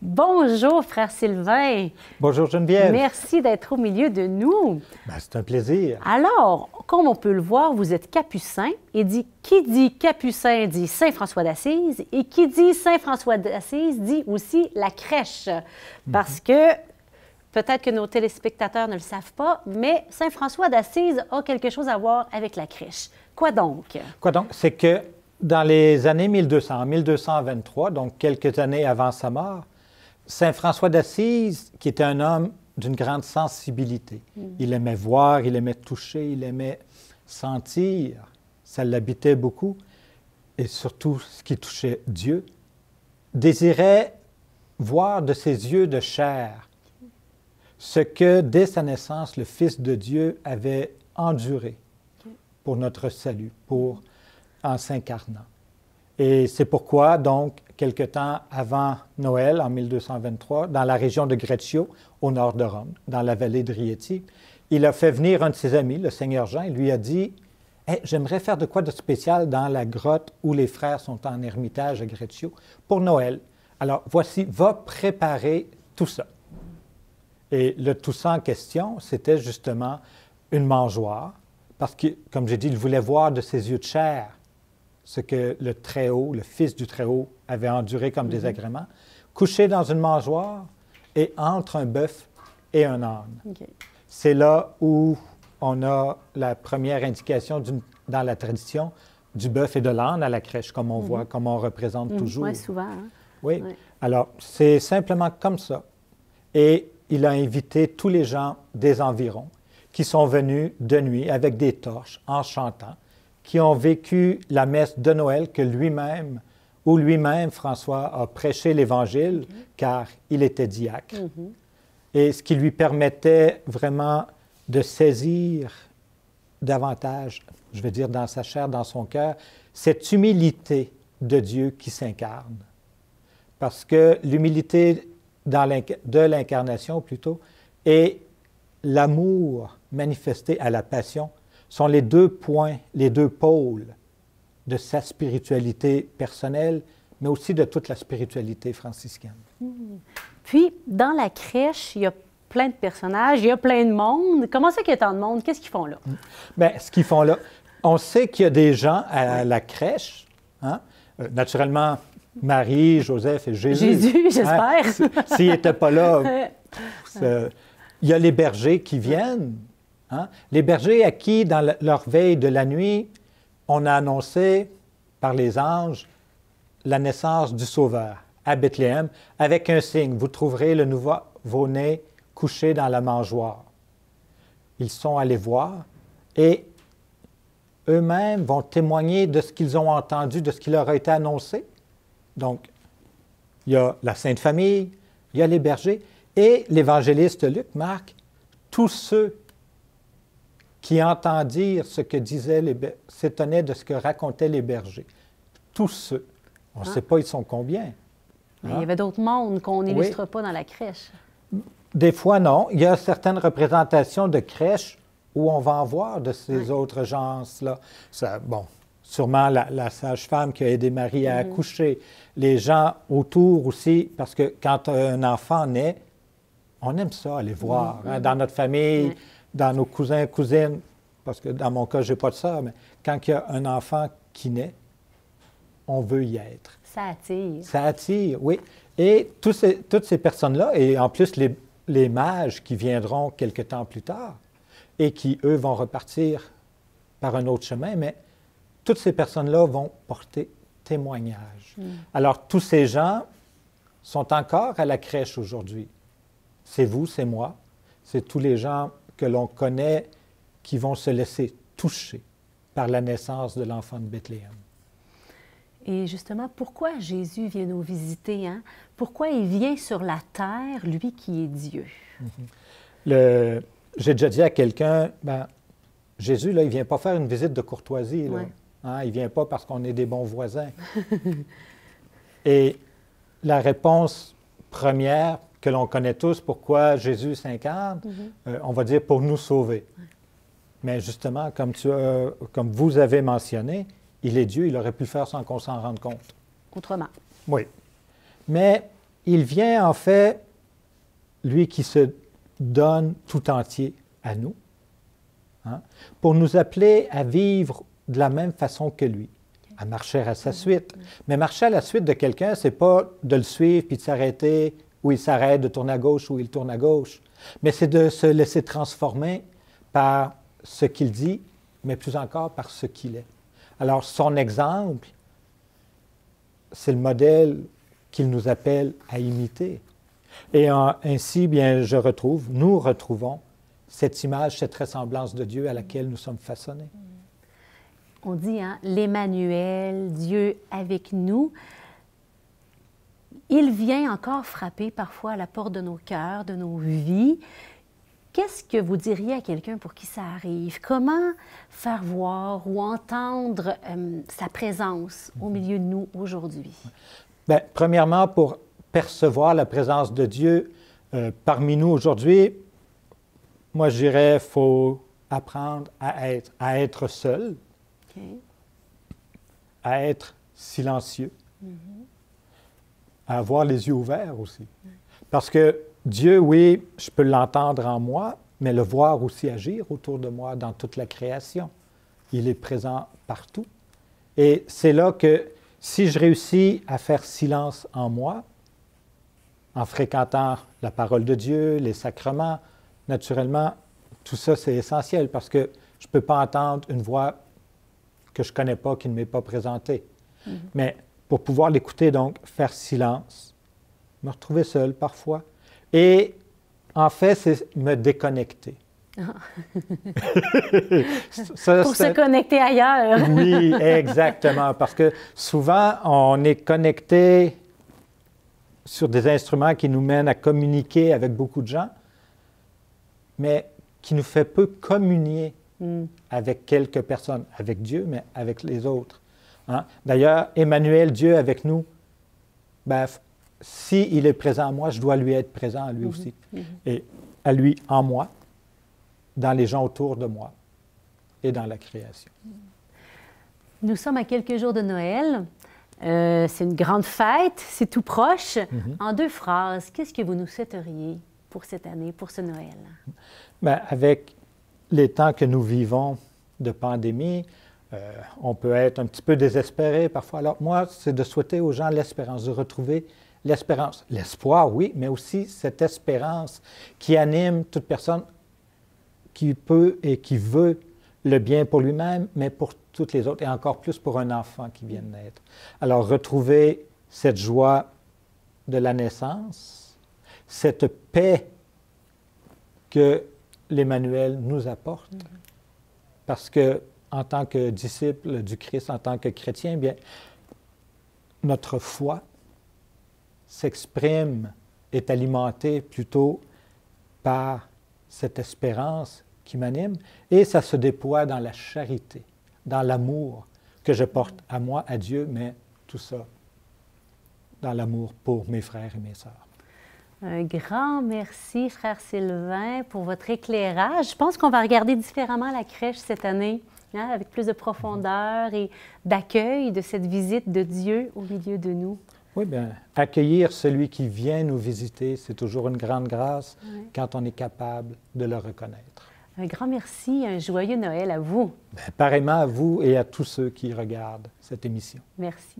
Bonjour, frère Sylvain. Bonjour Geneviève. Merci d'être au milieu de nous. C'est un plaisir. Alors, comme on peut le voir, vous êtes capucin et qui dit capucin dit Saint François d'Assise et qui dit Saint François d'Assise dit aussi la crèche. Parce que peut-être que nos téléspectateurs ne le savent pas, mais Saint François d'Assise a quelque chose à voir avec la crèche. Quoi donc? C'est que dans les années 1223, donc quelques années avant sa mort, Saint François d'Assise, qui était un homme d'une grande sensibilité, il aimait voir, il aimait toucher, il aimait sentir, ça l'habitait beaucoup, et surtout ce qui touchait Dieu, désirait voir de ses yeux de chair ce que, dès sa naissance, le Fils de Dieu avait enduré pour notre salut, en s'incarnant. Et c'est pourquoi, donc, quelque temps avant Noël, en 1223, dans la région de Greccio, au nord de Rome, dans la vallée de Rieti, il a fait venir un de ses amis, le Seigneur Jean, il lui a dit « Hey, j'aimerais faire de quoi de spécial dans la grotte où les frères sont en ermitage à Greccio pour Noël. Alors, voici, va préparer tout ça. » Et le tout ça en question, c'était justement une mangeoire, parce que, comme j'ai dit, il voulait voir de ses yeux de chair ce que le Très-Haut, le Fils du Très-Haut, avait enduré comme désagrément, couché dans une mangeoire et entre un bœuf et un âne. C'est là où on a la première indication dans la tradition du bœuf et de l'âne à la crèche, comme on voit, comme on représente toujours. Oui, souvent. Hein? Oui. Alors, c'est simplement comme ça. Et il a invité tous les gens des environs qui sont venus de nuit avec des torches, en chantant, qui ont vécu la messe de Noël où lui-même, François, a prêché l'Évangile, car il était diacre. Et ce qui lui permettait vraiment de saisir davantage, je veux dire dans sa chair, dans son cœur, cette humilité de Dieu qui s'incarne. Parce que l'humilité de l'incarnation, plutôt, et l'amour manifesté à la passion sont les deux points, les deux pôles de sa spiritualité personnelle, mais aussi de toute la spiritualité franciscaine. Puis, dans la crèche, il y a plein de personnages, il y a plein de monde. Comment c'est qu'il y a tant de monde? Qu'est-ce qu'ils font là? Bien, ce qu'ils font là, on sait qu'il y a des gens à la crèche, hein? Naturellement, Marie, Joseph et Jésus. Jésus, j'espère. Hein? S'ils n'étaient pas là, il y a les bergers qui viennent. Hein? Les bergers à qui, dans leur veille de la nuit, on a annoncé par les anges la naissance du Sauveur à Bethléem, avec un signe. Vous trouverez le nouveau-né couché dans la mangeoire. Ils sont allés voir et eux-mêmes vont témoigner de ce qu'ils ont entendu, de ce qui leur a été annoncé. Donc, il y a la Sainte Famille, il y a les bergers et l'évangéliste Luc marque tous ceux qui entendirent ce que disaient s'étonnaient de ce que racontaient les bergers. Tous ceux. On ne sait pas ils sont combien. Mais il y avait d'autres mondes qu'on n'illustre pas dans la crèche. Des fois, non. Il y a certaines représentations de crèches où on va en voir de ces autres gens-là. Bon, sûrement la sage-femme qui a aidé Marie à accoucher. Les gens autour aussi, parce que quand un enfant naît, on aime ça, aller voir. Hein, dans notre famille, dans nos cousins, cousines, parce que dans mon cas, je n'ai pas de ça, mais quand il y a un enfant qui naît, on veut y être. Ça attire. Ça attire, oui. Et toutes ces personnes-là, et en plus les mages qui viendront quelque temps plus tard, et qui, eux, vont repartir par un autre chemin, mais toutes ces personnes-là vont porter témoignage. Alors, tous ces gens sont encore à la crèche aujourd'hui. C'est vous, c'est moi, c'est tous les gens que l'on connaît qui vont se laisser toucher par la naissance de l'enfant de Bethléem. Et justement, pourquoi Jésus vient nous visiter? Hein? Pourquoi il vient sur la terre, lui qui est Dieu? J'ai déjà dit à quelqu'un, Jésus, là, il ne vient pas faire une visite de courtoisie. Là. Hein? Il ne vient pas parce qu'on est des bons voisins. Et la réponse première que l'on connaît tous, pourquoi Jésus s'incarne, on va dire pour nous sauver. Mais justement, comme vous avez mentionné, il est Dieu, il aurait pu le faire sans qu'on s'en rende compte. Autrement. Oui. Mais il vient en fait, lui qui se donne tout entier à nous, hein, pour nous appeler à vivre de la même façon que lui, à marcher à sa suite. Mais marcher à la suite de quelqu'un, c'est pas de le suivre puis de s'arrêter où il s'arrête, de tourner à gauche où il tourne à gauche, mais c'est de se laisser transformer par ce qu'il dit, mais plus encore par ce qu'il est. Alors, son exemple, c'est le modèle qu'il nous appelle à imiter. Et ainsi, bien, nous retrouvons cette image, cette ressemblance de Dieu à laquelle nous sommes façonnés. On dit, hein, l'Emmanuel, Dieu avec nous. Il vient encore frapper parfois à la porte de nos cœurs, de nos vies. Qu'est-ce que vous diriez à quelqu'un pour qui ça arrive? Comment faire voir ou entendre sa présence au milieu de nous aujourd'hui? Bien, premièrement, pour percevoir la présence de Dieu parmi nous aujourd'hui, moi je dirais qu'il faut apprendre à être seul, okay, à être silencieux, à avoir les yeux ouverts aussi. Parce que Dieu, oui, je peux l'entendre en moi, mais le voir aussi agir autour de moi dans toute la création. Il est présent partout. Et c'est là que si je réussis à faire silence en moi, en fréquentant la parole de Dieu, les sacrements, naturellement, tout ça, c'est essentiel parce que je ne peux pas entendre une voix que je ne connais pas, qui ne m'est pas présentée. Mais pour pouvoir l'écouter, donc, faire silence, me retrouver seul parfois. Et en fait, c'est me déconnecter. Pour se connecter ailleurs. Oui, exactement. Parce que souvent, on est connecté sur des instruments qui nous mènent à communiquer avec beaucoup de gens, mais qui nous fait peu communier avec quelques personnes, avec Dieu, mais avec les autres. Hein? D'ailleurs, Emmanuel, Dieu avec nous, ben, s'il est présent en moi, je dois lui être présent à lui aussi. Et à lui en moi, dans les gens autour de moi et dans la création. Nous sommes à quelques jours de Noël. C'est une grande fête, c'est tout proche. En 2 phrases, qu'est-ce que vous nous souhaiteriez pour cette année, pour ce Noël? Bien, avec les temps que nous vivons de pandémie, on peut être un petit peu désespéré parfois. Alors moi, c'est de souhaiter aux gens l'espérance, de retrouver l'espérance. L'espoir, oui, mais aussi cette espérance qui anime toute personne qui peut et qui veut le bien pour lui-même, mais pour toutes les autres, et encore plus pour un enfant qui vient de naître. Alors, retrouver cette joie de la naissance, cette paix que l'Emmanuel nous apporte, parce que en tant que disciple du Christ, en tant que chrétien, bien, notre foi s'exprime, est alimentée plutôt par cette espérance qui m'anime, et ça se déploie dans la charité, dans l'amour que je porte à moi, à Dieu, mais tout ça dans l'amour pour mes frères et mes sœurs. Un grand merci, frère Sylvain, pour votre éclairage. Je pense qu'on va regarder différemment la crèche cette année, hein, avec plus de profondeur et d'accueil de cette visite de Dieu au milieu de nous. Oui, bien, accueillir celui qui vient nous visiter, c'est toujours une grande grâce quand on est capable de le reconnaître. Un grand merci, un joyeux Noël à vous. Bien, pareillement à vous et à tous ceux qui regardent cette émission. Merci.